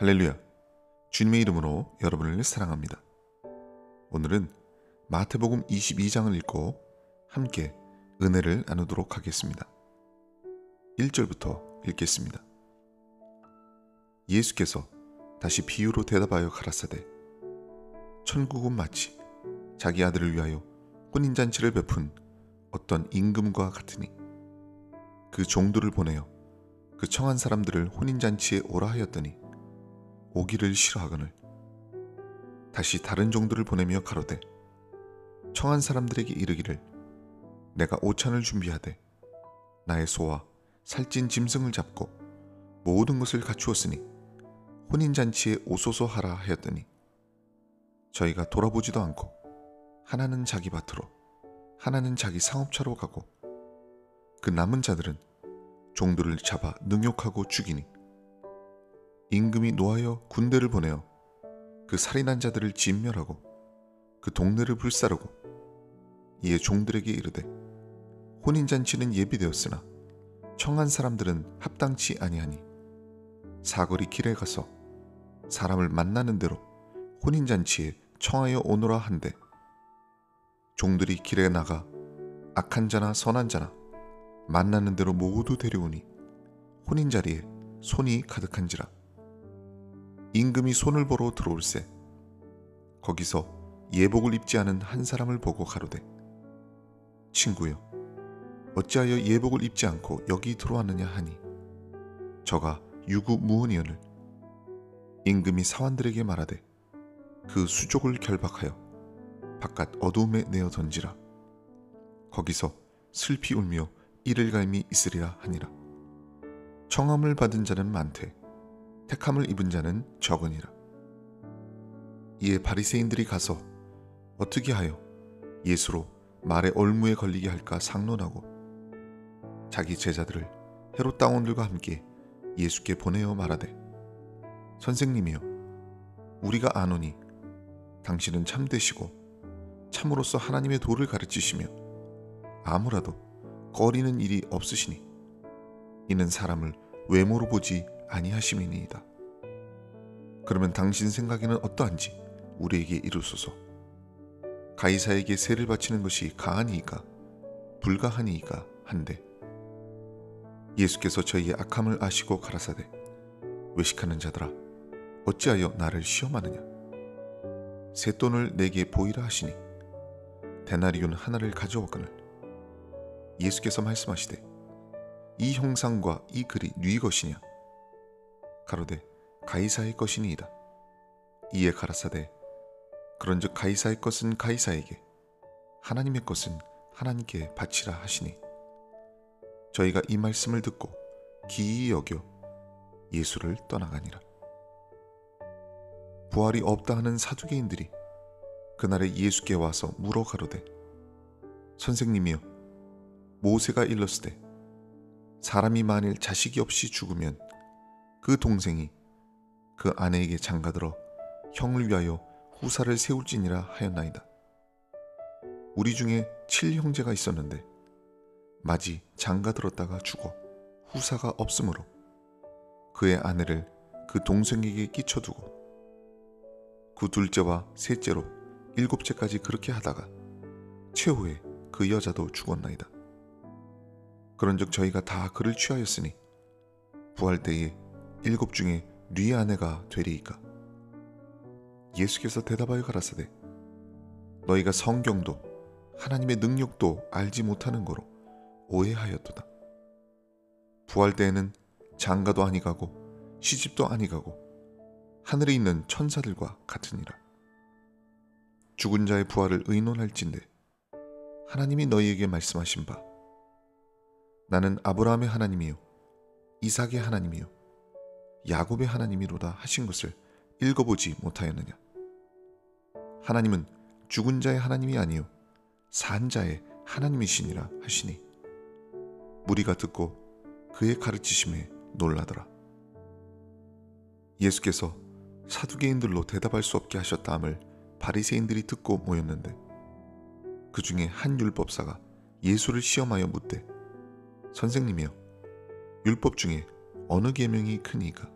할렐루야, 주님의 이름으로 여러분을 사랑합니다. 오늘은 마태복음 22장을 읽고 함께 은혜를 나누도록 하겠습니다. 1절부터 읽겠습니다. 예수께서 다시 비유로 대답하여 가라사대, 천국은 마치 자기 아들을 위하여 혼인잔치를 베푼 어떤 임금과 같으니, 그 종들을 보내어 그 청한 사람들을 혼인잔치에 오라 하였더니 오기를 싫어하거늘 다시 다른 종들을 보내며 가로되, 청한 사람들에게 이르기를, 내가 오찬을 준비하되 나의 소와 살찐 짐승을 잡고 모든 것을 갖추었으니 혼인잔치에 오소서 하라 하였더니, 저희가 돌아보지도 않고 하나는 자기 밭으로 하나는 자기 상업차로 가고, 그 남은 자들은 종들을 잡아 능욕하고 죽이니, 임금이 노하여 군대를 보내어 그 살인한 자들을 진멸하고 그 동네를 불사르고, 이에 종들에게 이르되, 혼인잔치는 예비되었으나 청한 사람들은 합당치 아니하니 사거리 길에 가서 사람을 만나는 대로 혼인잔치에 청하여 오너라 한대, 종들이 길에 나가 악한 자나 선한 자나 만나는 대로 모두 데려오니 혼인자리에 손이 가득한지라. 임금이 손을 보러 들어올세, 거기서 예복을 입지 않은 한 사람을 보고 가로되, 친구여, 어찌하여 예복을 입지 않고 여기 들어왔느냐 하니, 저가 유구무원이오늘. 임금이 사환들에게 말하되, 그 수족을 결박하여 바깥 어두움에 내어 던지라. 거기서 슬피 울며 이를 갈미 있으리라 하니라. 청함을 받은 자는 많되 택함을 입은 자는 적으니라. 이에 바리새인들이 가서 어떻게 하여 예수로 말의 올무에 걸리게 할까 상론하고, 자기 제자들을 헤롯 당원들과 함께 예수께 보내어 말하되, 선생님이여, 우리가 아노니 당신은 참되시고 참으로서 하나님의 도를 가르치시며 아무라도 꺼리는 일이 없으시니, 이는 사람을 외모로 보지 아니하심이니이다. 그러면 당신 생각에는 어떠한지 우리에게 이르소서. 가이사에게 세를 바치는 것이 가하니이까 불가하니이까 한데, 예수께서 저희의 악함을 아시고 가라사대, 외식하는 자들아, 어찌하여 나를 시험하느냐. 새 돈을 내게 보이라 하시니 데나리온 하나를 가져오거늘. 예수께서 말씀하시되, 이 형상과 이 글이 네 것이냐. 가로되, 가이사의 것이니이다. 이에 가라사대, 그런즉 가이사의 것은 가이사에게, 하나님의 것은 하나님께 바치라 하시니, 저희가 이 말씀을 듣고 기이히 여겨 예수를 떠나가니라. 부활이 없다 하는 사두개인들이 그날에 예수께 와서 물어 가로되, 선생님이여, 모세가 일렀으되 사람이 만일 자식이 없이 죽으면 그 동생이 그 아내에게 장가들어 형을 위하여 후사를 세울지니라 하였나이다. 우리 중에 7형제가 있었는데 마지 장가들었다가 죽어 후사가 없으므로 그의 아내를 그 동생에게 끼쳐두고, 그 둘째와 셋째로 7째까지 그렇게 하다가 최후에 그 여자도 죽었나이다. 그런즉 저희가 다 그를 취하였으니 부활 때에 7 중에 네 아내가 되리이까. 예수께서 대답하여 가라사대, 너희가 성경도 하나님의 능력도 알지 못하는 거로 오해하였도다. 부활 때에는 장가도 아니가고 시집도 아니가고 하늘에 있는 천사들과 같으니라. 죽은 자의 부활을 의논할진대 하나님이 너희에게 말씀하신 바, 나는 아브라함의 하나님이요 이삭의 하나님이요 야곱의 하나님이로다 하신 것을 읽어보지 못하였느냐. 하나님은 죽은 자의 하나님이 아니요 산 자의 하나님이시니라 하시니, 무리가 듣고 그의 가르치심에 놀라더라. 예수께서 사두개인들로 대답할 수 없게 하셨다 함을 바리새인들이 듣고 모였는데, 그 중에 한 율법사가 예수를 시험하여 묻되, 선생님이여, 율법 중에 어느 계명이 크니까?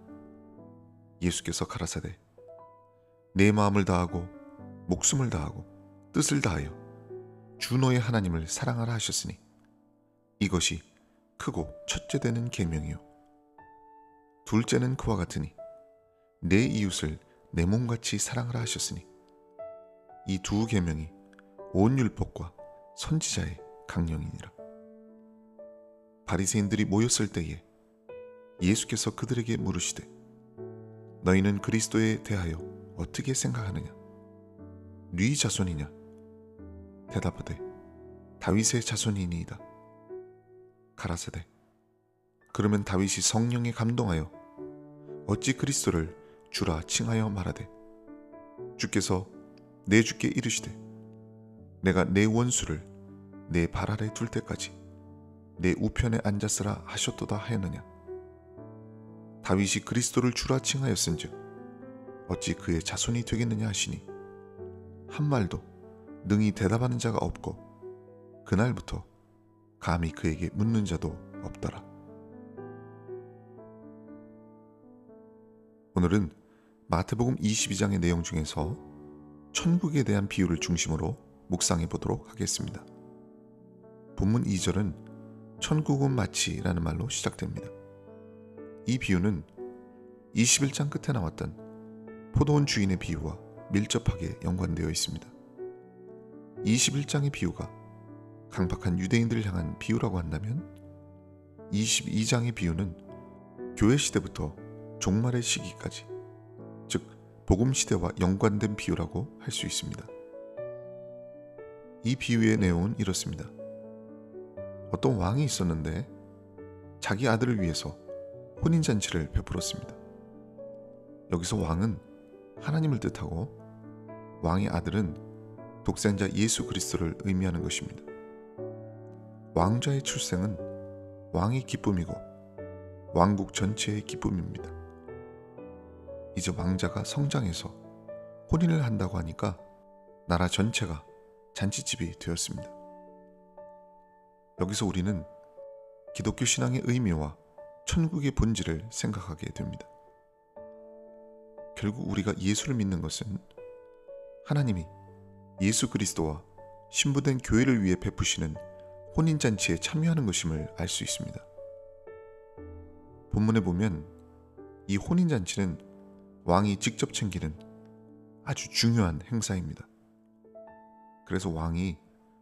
예수께서 가라사대 내 마음을 다하고 목숨을 다하고 뜻을 다하여 주 너의 하나님을 사랑하라 하셨으니 이것이 크고 첫째 되는 계명이요 둘째는 그와 같으니 내 이웃을 내 몸같이 사랑하라 하셨으니 이 두 계명이 온 율법과 선지자의 강령이니라. 바리새인들이 모였을 때에 예수께서 그들에게 물으시되 너희는 그리스도에 대하여 어떻게 생각하느냐? 네 자손이냐? 대답하되 다윗의 자손이니이다. 가라사대 그러면 다윗이 성령에 감동하여 어찌 그리스도를 주라 칭하여 말하되 주께서 내 주께 이르시되 내가 내 원수를 내 발 아래 둘 때까지 내 우편에 앉았으라 하셨도다 하였느냐? 다윗이 그리스도를 주라 칭하였은즉 어찌 그의 자손이 되겠느냐 하시니 한 말도 능히 대답하는 자가 없고 그날부터 감히 그에게 묻는 자도 없더라. 오늘은 마태복음 22장의 내용 중에서 천국에 대한 비유를 중심으로 묵상해 보도록 하겠습니다. 본문 2절은 천국은 마치라는 말로 시작됩니다. 이 비유는 21장 끝에 나왔던 포도원 주인의 비유와 밀접하게 연관되어 있습니다. 21장의 비유가 강박한 유대인들을 향한 비유라고 한다면 22장의 비유는 교회 시대부터 종말의 시기까지, 즉 복음 시대와 연관된 비유라고 할 수 있습니다. 이 비유의 내용은 이렇습니다. 어떤 왕이 있었는데 자기 아들을 위해서 혼인잔치를 베풀었습니다. 여기서 왕은 하나님을 뜻하고 왕의 아들은 독생자 예수 그리스도를 의미하는 것입니다. 왕자의 출생은 왕의 기쁨이고 왕국 전체의 기쁨입니다. 이제 왕자가 성장해서 혼인을 한다고 하니까 나라 전체가 잔치집이 되었습니다. 여기서 우리는 기독교 신앙의 의미와 천국의 본질을 생각하게 됩니다. 결국 우리가 예수를 믿는 것은 하나님이 예수 그리스도와 신부된 교회를 위해 베푸시는 혼인잔치에 참여하는 것임을 알 수 있습니다. 본문에 보면 이 혼인잔치는 왕이 직접 챙기는 아주 중요한 행사입니다. 그래서 왕이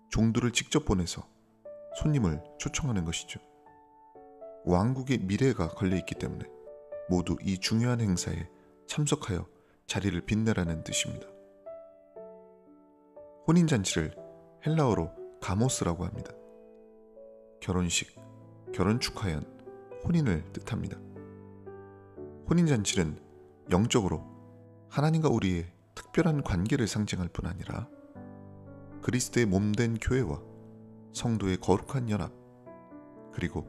종들을 직접 보내서 손님을 초청하는 것이죠. 왕국의 미래가 걸려있기 때문에 모두 이 중요한 행사에 참석하여 자리를 빛내라는 뜻입니다. 혼인잔치를 헬라어로 가모스라고 합니다. 결혼식, 결혼 축하연, 혼인을 뜻합니다. 혼인잔치는 영적으로 하나님과 우리의 특별한 관계를 상징할 뿐 아니라 그리스도의 몸된 교회와 성도의 거룩한 연합, 그리고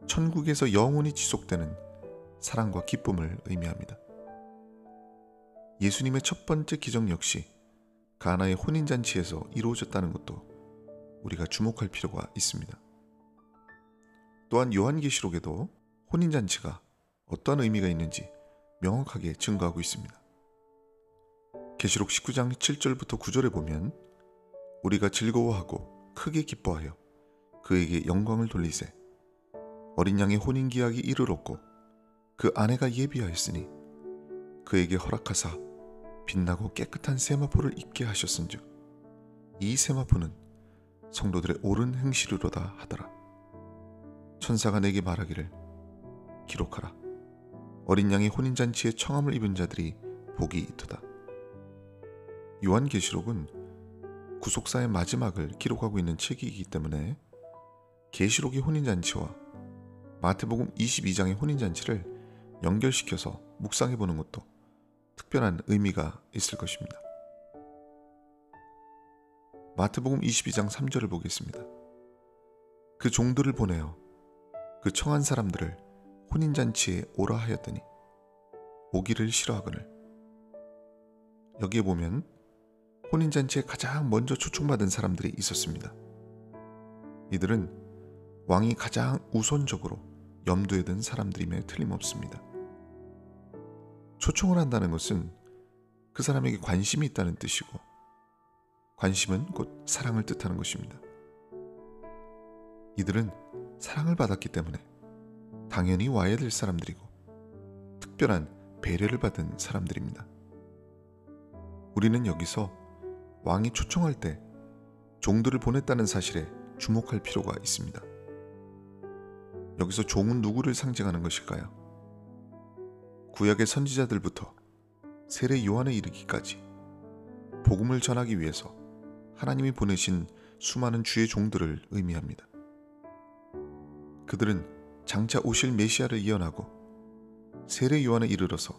천국에서 영원히 지속되는 사랑과 기쁨을 의미합니다. 예수님의 첫 번째 기적 역시 가나의 혼인잔치에서 이루어졌다는 것도 우리가 주목할 필요가 있습니다. 또한 요한계시록에도 혼인잔치가 어떠한 의미가 있는지 명확하게 증거하고 있습니다. 계시록 19장 7절부터 9절에 보면 우리가 즐거워하고 크게 기뻐하여 그에게 영광을 돌리세 어린 양의 혼인기약이 이르렀고 그 아내가 예비하였으니 그에게 허락하사 빛나고 깨끗한 세마포를 입게 하셨은즉 이 세마포는 성도들의 옳은 행실이로다 하더라. 천사가 내게 말하기를 기록하라. 어린 양의 혼인잔치에 청함을 입은 자들이 복이 있도다. 요한계시록은 구속사의 마지막을 기록하고 있는 책이기 때문에 계시록의 혼인잔치와 마태복음 22장의 혼인잔치를 연결시켜서 묵상해보는 것도 특별한 의미가 있을 것입니다. 마태복음 22장 3절을 보겠습니다. 그 종들을 보내어 그 청한 사람들을 혼인잔치에 오라 하였더니 오기를 싫어하거늘. 여기에 보면 혼인잔치에 가장 먼저 초청받은 사람들이 있었습니다. 이들은 왕이 가장 우선적으로 염두에 든 사람들임에 틀림없습니다. 초청을 한다는 것은 그 사람에게 관심이 있다는 뜻이고, 관심은 곧 사랑을 뜻하는 것입니다. 이들은 사랑을 받았기 때문에 당연히 와야 될 사람들이고 특별한 배려를 받은 사람들입니다. 우리는 여기서 왕이 초청할 때 종들을 보냈다는 사실에 주목할 필요가 있습니다. 여기서 종은 누구를 상징하는 것일까요? 구약의 선지자들부터 세례 요한에 이르기까지 복음을 전하기 위해서 하나님이 보내신 수많은 주의 종들을 의미합니다. 그들은 장차 오실 메시아를 예언하고 세례 요한에 이르러서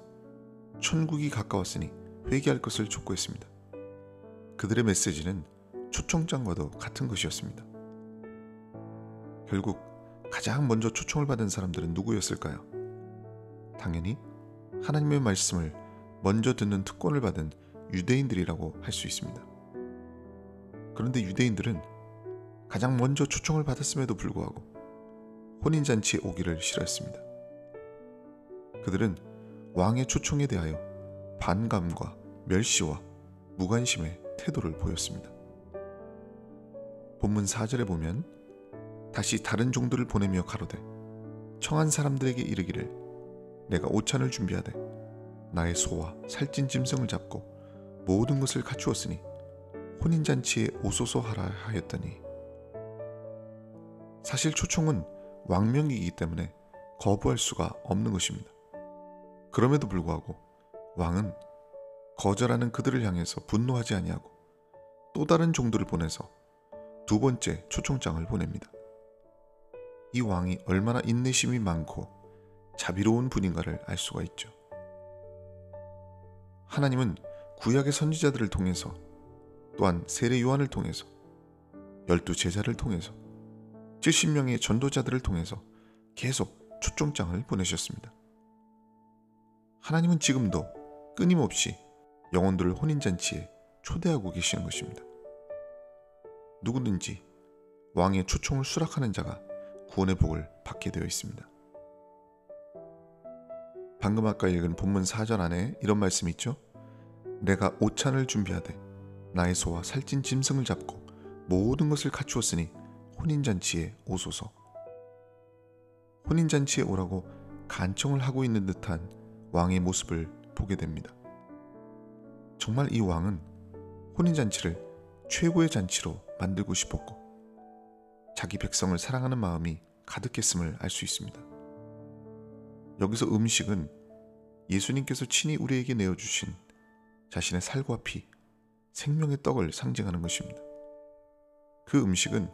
천국이 가까웠으니 회개할 것을 촉구했습니다. 그들의 메시지는 초청장과도 같은 것이었습니다. 결국 가장 먼저 초청을 받은 사람들은 누구였을까요? 당연히 하나님의 말씀을 먼저 듣는 특권을 받은 유대인들이라고 할 수 있습니다. 그런데 유대인들은 가장 먼저 초청을 받았음에도 불구하고 혼인잔치에 오기를 싫어했습니다. 그들은 왕의 초청에 대하여 반감과 멸시와 무관심의 태도를 보였습니다. 본문 4절에 보면 다시 다른 종들을 보내며 가로되 청한 사람들에게 이르기를 내가 오찬을 준비하되 나의 소와 살찐 짐승을 잡고 모든 것을 갖추었으니 혼인잔치에 오소서 하라 하였더니, 사실 초청은 왕명이기 때문에 거부할 수가 없는 것입니다. 그럼에도 불구하고 왕은 거절하는 그들을 향해서 분노하지 아니하고 또 다른 종들을 보내서 두 번째 초청장을 보냅니다. 이 왕이 얼마나 인내심이 많고 자비로운 분인가를 알 수가 있죠. 하나님은 구약의 선지자들을 통해서, 또한 세례 요한을 통해서, 12제자를 통해서, 70명의 전도자들을 통해서 계속 초청장을 보내셨습니다. 하나님은 지금도 끊임없이 영혼들을 혼인잔치에 초대하고 계시는 것입니다. 누구든지 왕의 초청을 수락하는 자가 구원의 복을 받게 되어 있습니다. 방금 아까 읽은 본문 4절 안에 이런 말씀이 있죠. 내가 오찬을 준비하되 나의 소와 살찐 짐승을 잡고 모든 것을 갖추었으니 혼인잔치에 오소서. 혼인잔치에 오라고 간청을 하고 있는 듯한 왕의 모습을 보게 됩니다. 정말 이 왕은 혼인잔치를 최고의 잔치로 만들고 싶었고 자기 백성을 사랑하는 마음이 가득했음을 알 수 있습니다. 여기서 음식은 예수님께서 친히 우리에게 내어주신 자신의 살과 피, 생명의 떡을 상징하는 것입니다. 그 음식은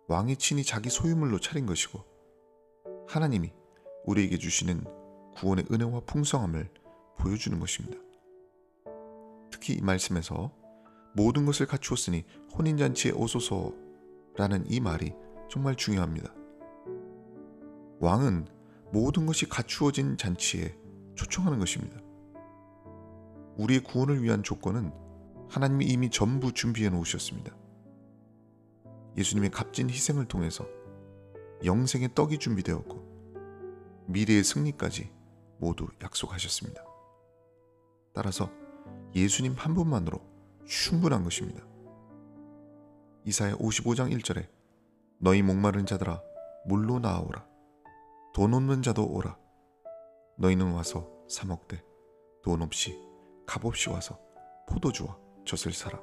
왕이 친히 자기 소유물로 차린 것이고 하나님이 우리에게 주시는 구원의 은혜와 풍성함을 보여주는 것입니다. 특히 이 말씀에서 모든 것을 갖추었으니 혼인잔치에 오소서라는 이 말이 정말 중요합니다. 왕은 모든 것이 갖추어진 잔치에 초청하는 것입니다. 우리의 구원을 위한 조건은 하나님이 이미 전부 준비해 놓으셨습니다. 예수님의 값진 희생을 통해서 영생의 떡이 준비되었고 미래의 승리까지 모두 약속하셨습니다. 따라서 예수님 한 분만으로 충분한 것입니다. 이사야 55장 1절에 너희 목마른 자들아 물로 나아오라. 돈 없는 자도 오라. 너희는 와서 사 먹되 돈 없이 값 없이 와서 포도주와 젖을 사라.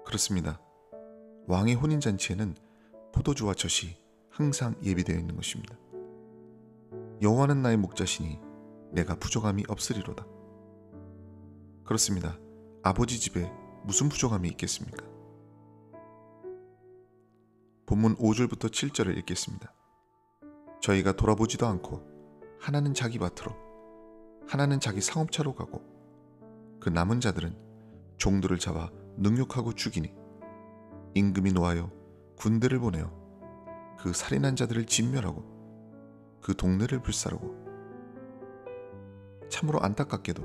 그렇습니다. 왕의 혼인잔치에는 포도주와 젖이 항상 예비되어 있는 것입니다. 여호와는 나의 목자시니 내가 부족함이 없으리로다. 그렇습니다. 아버지 집에 무슨 부족함이 있겠습니까? 본문 5절부터 7절을 읽겠습니다. 저희가 돌아보지도 않고 하나는 자기 밭으로 하나는 자기 상업차로 가고 그 남은 자들은 종들을 잡아 능욕하고 죽이니 임금이 노하여 군대를 보내어 그 살인한 자들을 진멸하고 그 동네를 불사르고, 참으로 안타깝게도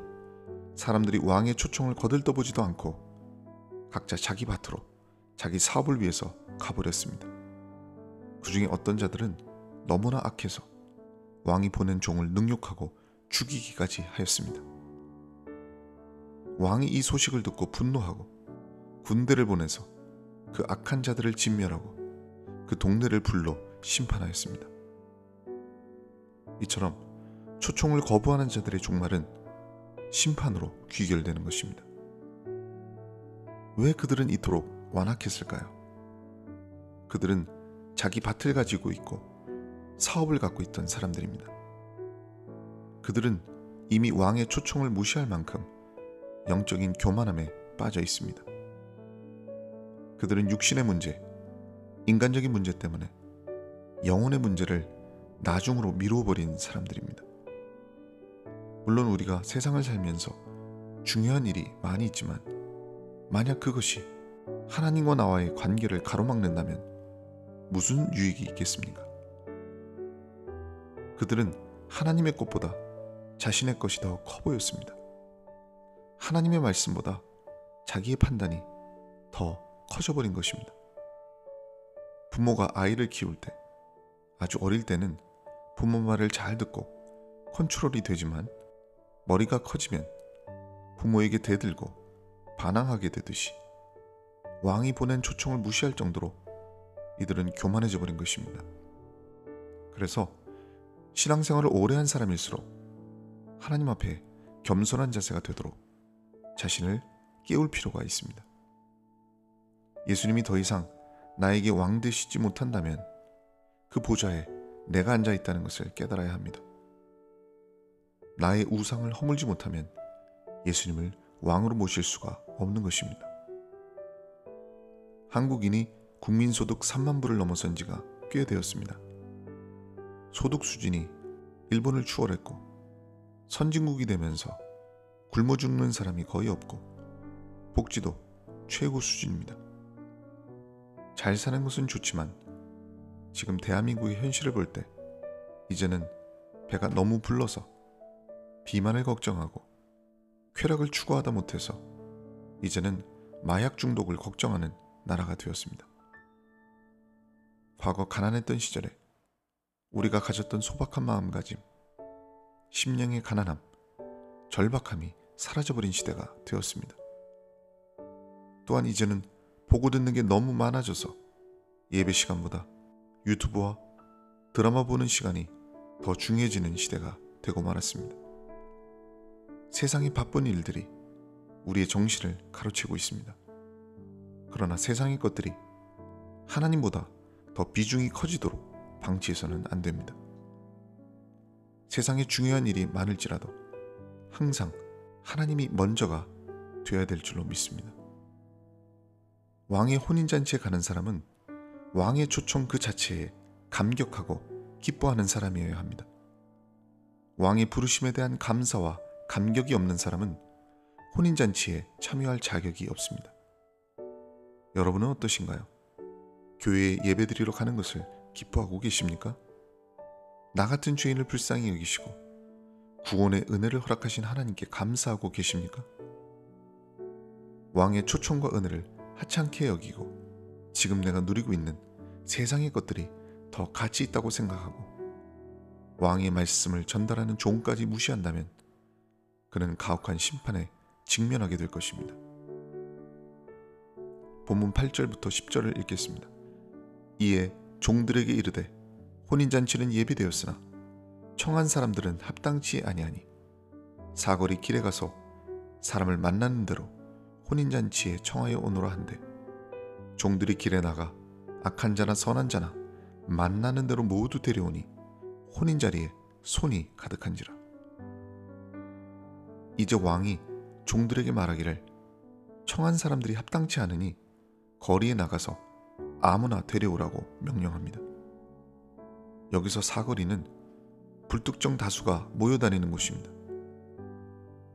사람들이 왕의 초청을 거들떠보지도 않고 각자 자기 밭으로 자기 사업을 위해서 가버렸습니다. 그 중에 어떤 자들은 너무나 악해서 왕이 보낸 종을 능욕하고 죽이기까지 하였습니다. 왕이 이 소식을 듣고 분노하고 군대를 보내서 그 악한 자들을 진멸하고 그 동네를 불러 심판하였습니다. 이처럼 초청을 거부하는 자들의 종말은 심판으로 귀결되는 것입니다. 왜 그들은 이토록 완악했을까요? 그들은 자기 밭을 가지고 있고 사업을 갖고 있던 사람들입니다. 그들은 이미 왕의 초청을 무시할 만큼 영적인 교만함에 빠져 있습니다. 그들은 육신의 문제, 인간적인 문제 때문에 영혼의 문제를 나중으로 미루어 버린 사람들입니다. 물론 우리가 세상을 살면서 중요한 일이 많이 있지만 만약 그것이 하나님과 나와의 관계를 가로막는다면 무슨 유익이 있겠습니까? 그들은 하나님의 것보다 자신의 것이 더 커 보였습니다. 하나님의 말씀보다 자기의 판단이 더 커져버린 것입니다. 부모가 아이를 키울 때 아주 어릴 때는 부모 말을 잘 듣고 컨트롤이 되지만 머리가 커지면 부모에게 대들고 반항하게 되듯이 왕이 보낸 초청을 무시할 정도로 이들은 교만해져 버린 것입니다. 그래서 신앙생활을 오래 한 사람일수록 하나님 앞에 겸손한 자세가 되도록 자신을 깨울 필요가 있습니다. 예수님이 더 이상 나에게 왕 되시지 못한다면 그 보좌에 내가 앉아 있다는 것을 깨달아야 합니다. 나의 우상을 허물지 못하면 예수님을 왕으로 모실 수가 없는 것입니다. 한국인이 국민소득 3만 불을 넘어선 지가 꽤 되었습니다. 소득 수준이 일본을 추월했고 선진국이 되면서 굶어 죽는 사람이 거의 없고 복지도 최고 수준입니다. 잘 사는 것은 좋지만 지금 대한민국의 현실을 볼 때 이제는 배가 너무 불러서 비만을 걱정하고 쾌락을 추구하다 못해서 이제는 마약 중독을 걱정하는 나라가 되었습니다. 과거 가난했던 시절에 우리가 가졌던 소박한 마음가짐, 심령의 가난함, 절박함이 사라져버린 시대가 되었습니다. 또한 이제는 보고 듣는 게 너무 많아져서 예배 시간보다 유튜브와 드라마 보는 시간이 더 중요해지는 시대가 되고 말았습니다. 세상의 바쁜 일들이 우리의 정신을 가로채고 있습니다. 그러나 세상의 것들이 하나님보다 더 비중이 커지도록 방치해서는 안 됩니다. 세상에 중요한 일이 많을지라도 항상 하나님이 먼저가 되어야 될 줄로 믿습니다. 왕의 혼인잔치에 가는 사람은 왕의 초청 그 자체에 감격하고 기뻐하는 사람이어야 합니다. 왕의 부르심에 대한 감사와 감격이 없는 사람은 혼인잔치에 참여할 자격이 없습니다. 여러분은 어떠신가요? 교회에 예배드리러 가는 것을 기뻐하고 계십니까? 나 같은 죄인을 불쌍히 여기시고 구원의 은혜를 허락하신 하나님께 감사하고 계십니까? 왕의 초청과 은혜를 하찮게 여기고 지금 내가 누리고 있는 세상의 것들이 더 가치 있다고 생각하고 왕의 말씀을 전달하는 종까지 무시한다면 그는 가혹한 심판에 직면하게 될 것입니다. 본문 8절부터 10절을 읽겠습니다. 이에 종들에게 이르되 혼인잔치는 예비되었으나 청한 사람들은 합당치 아니하니 사거리 길에 가서 사람을 만나는 대로 혼인잔치에 청하여 오노라 한대 종들이 길에 나가 악한 자나 선한 자나 만나는 대로 모두 데려오니 혼인자리에 손이 가득한지라. 이제 왕이 종들에게 말하기를 청한 사람들이 합당치 않으니 거리에 나가서 아무나 데려오라고 명령합니다. 여기서 사거리는 불특정 다수가 모여다니는 곳입니다.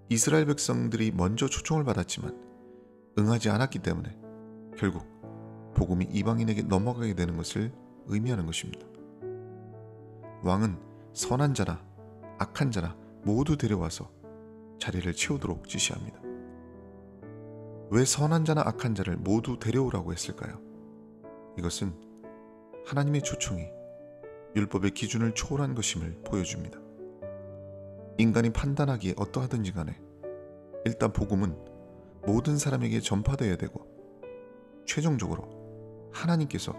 이스라엘 백성들이 먼저 초청을 받았지만 응하지 않았기 때문에 결국 복음이 이방인에게 넘어가게 되는 것을 의미하는 것입니다. 왕은 선한 자나 악한 자나 모두 데려와서 자리를 채우도록 지시합니다. 왜 선한 자나 악한 자를 모두 데려오라고 했을까요? 이것은 하나님의 초청이 율법의 기준을 초월한 것임을 보여줍니다. 인간이 판단하기에 어떠하든지 간에 일단 복음은 모든 사람에게 전파되어야 되고 최종적으로 하나님께서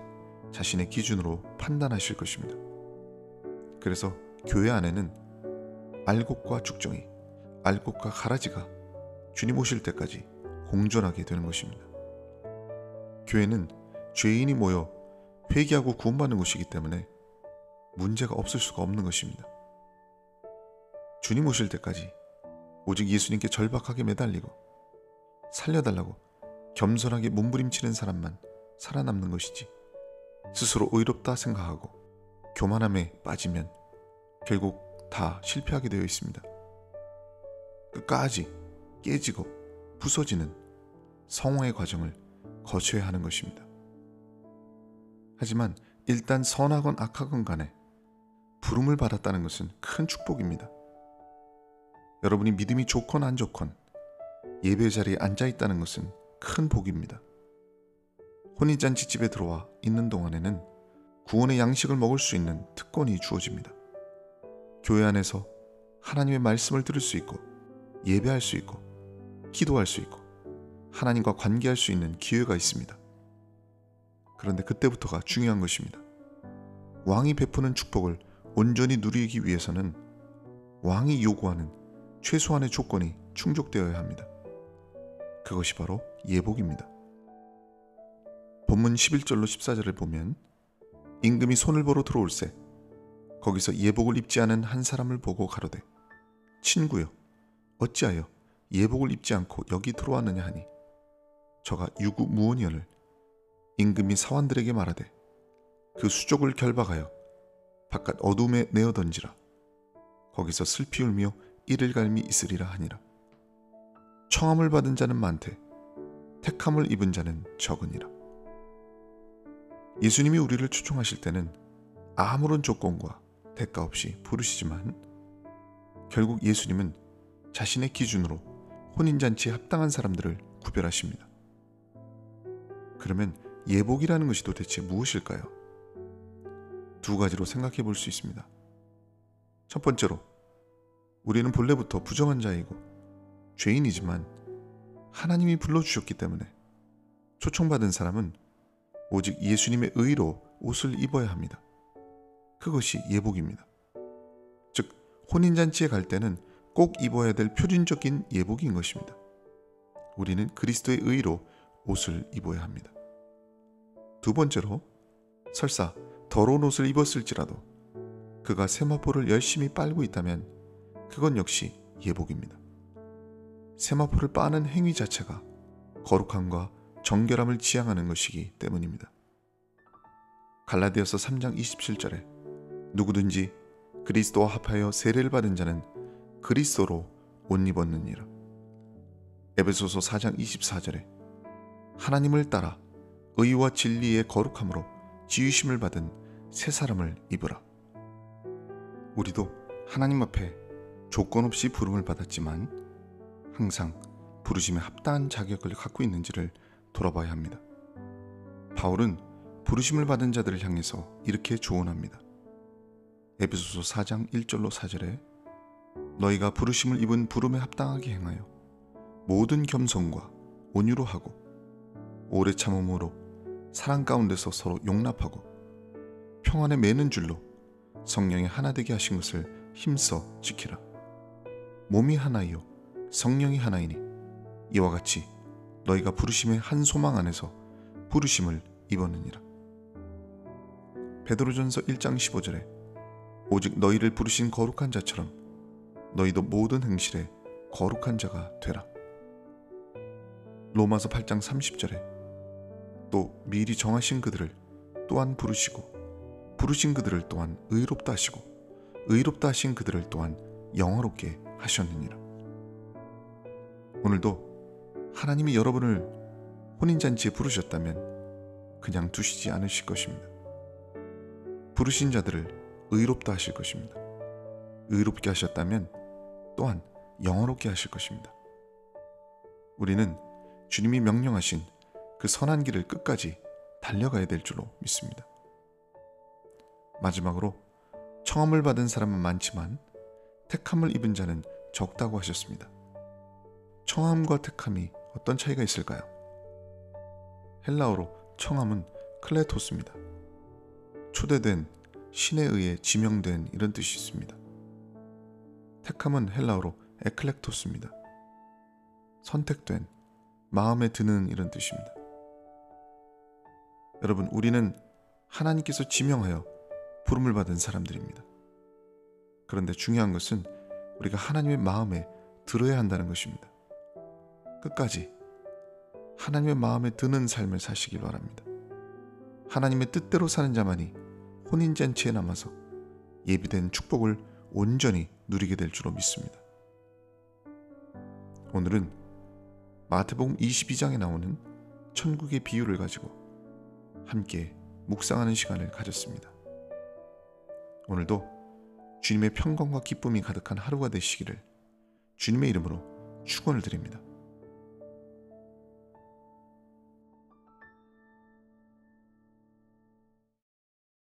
자신의 기준으로 판단하실 것입니다. 그래서 교회 안에는 알곡과 죽정이, 알곡과 가라지가 주님 오실 때까지 공존하게 되는 것입니다. 교회는 죄인이 모여 회개하고 구원받는 곳이기 때문에 문제가 없을 수가 없는 것입니다. 주님 오실 때까지 오직 예수님께 절박하게 매달리고 살려달라고 겸손하게 몸부림치는 사람만 살아남는 것이지, 스스로 의롭다 생각하고 교만함에 빠지면 결국 다 실패하게 되어 있습니다. 끝까지 깨지고 부서지는 성화의 과정을 거쳐야 하는 것입니다. 하지만 일단 선하건 악하건 간에 부름을 받았다는 것은 큰 축복입니다. 여러분이 믿음이 좋건 안 좋건 예배 자리에 앉아 있다는 것은 큰 복입니다. 혼인잔치 집에 들어와 있는 동안에는 구원의 양식을 먹을 수 있는 특권이 주어집니다. 교회 안에서 하나님의 말씀을 들을 수 있고 예배할 수 있고 기도할 수 있고 하나님과 관계할 수 있는 기회가 있습니다. 그런데 그때부터가 중요한 것입니다. 왕이 베푸는 축복을 온전히 누리기 위해서는 왕이 요구하는 최소한의 조건이 충족되어야 합니다. 그것이 바로 예복입니다. 본문 11절로 14절을 보면 임금이 손을 보러 들어올세 거기서 예복을 입지 않은 한 사람을 보고 가로되 친구여 어찌하여 예복을 입지 않고 여기 들어왔느냐 하니 저가 유구무원이언을 임금이 사환들에게 말하되 그 수족을 결박하여 바깥 어둠에 내어 던지라. 거기서 슬피 울며 이를 갈미 있으리라 하니라. 청함을 받은 자는 많되 택함을 입은 자는 적으니라. 예수님이 우리를 초청하실 때는 아무런 조건과 대가 없이 부르시지만 결국 예수님은 자신의 기준으로 혼인잔치에 합당한 사람들을 구별하십니다. 그러면 예복이라는 것이 도대체 무엇일까요? 두 가지로 생각해 볼 수 있습니다. 첫 번째로 우리는 본래부터 부정한 자이고 죄인이지만 하나님이 불러주셨기 때문에 초청받은 사람은 오직 예수님의 의로 옷을 입어야 합니다. 그것이 예복입니다. 즉 혼인잔치에 갈 때는 꼭 입어야 될 표준적인 예복인 것입니다. 우리는 그리스도의 의로 옷을 입어야 합니다. 두 번째로 설사 더러운 옷을 입었을지라도 그가 세마포를 열심히 빨고 있다면 그건 역시 예복입니다. 세마포를 빠는 행위 자체가 거룩함과 정결함을 지향하는 것이기 때문입니다. 갈라디아서 3장 27절에 누구든지 그리스도와 합하여 세례를 받은 자는 그리스도로 옷 입었느니라. 에베소서 4장 24절에 하나님을 따라 의와 진리의 거룩함으로 지으심을 받은 새 사람을 입으라. 우리도 하나님 앞에 조건 없이 부름을 받았지만 항상 부르심에 합당한 자격을 갖고 있는지를 돌아봐야 합니다. 바울은 부르심을 받은 자들을 향해서 이렇게 조언합니다. 에베소서 4장 1절로 4절에 너희가 부르심을 입은 부름에 합당하게 행하여 모든 겸손과 온유로 하고 오래 참음으로 사랑 가운데서 서로 용납하고 평안에 매는 줄로 성령이 하나 되게 하신 것을 힘써 지키라. 몸이 하나이요 성령이 하나이니 이와 같이 너희가 부르심의 한 소망 안에서 부르심을 입었느니라. 베드로전서 1장 15절에 오직 너희를 부르신 거룩한 자처럼 너희도 모든 행실에 거룩한 자가 되라. 로마서 8장 30절에 또 미리 정하신 그들을 또한 부르시고 부르신 그들을 또한 의롭다 하시고 의롭다 하신 그들을 또한 영화롭게 하셨느니라. 오늘도 하나님이 여러분을 혼인잔치에 부르셨다면 그냥 두시지 않으실 것입니다. 부르신 자들을 의롭다 하실 것입니다. 의롭게 하셨다면 또한 영화롭게 하실 것입니다. 우리는 주님이 명령하신 그 선한 길을 끝까지 달려가야 될 줄로 믿습니다. 마지막으로 청함을 받은 사람은 많지만 택함을 입은 자는 적다고 하셨습니다. 청함과 택함이 어떤 차이가 있을까요? 헬라어로 청함은 클레토스입니다. 초대된, 신에 의해 지명된 이런 뜻이 있습니다. 택함은 헬라어로 에클렉토스입니다. 선택된, 마음에 드는 이런 뜻입니다. 여러분, 우리는 하나님께서 지명하여 부름을 받은 사람들입니다. 그런데 중요한 것은 우리가 하나님의 마음에 들어야 한다는 것입니다. 끝까지 하나님의 마음에 드는 삶을 사시길 바랍니다. 하나님의 뜻대로 사는 자만이 혼인잔치에 남아서 예비된 축복을 온전히 누리게 될 줄로 믿습니다. 오늘은 마태복음 22장에 나오는 천국의 비유를 가지고 함께 묵상하는 시간을 가졌습니다. 오늘도 주님의 평강과 기쁨이 가득한 하루가 되시기를 주님의 이름으로 축원을 드립니다.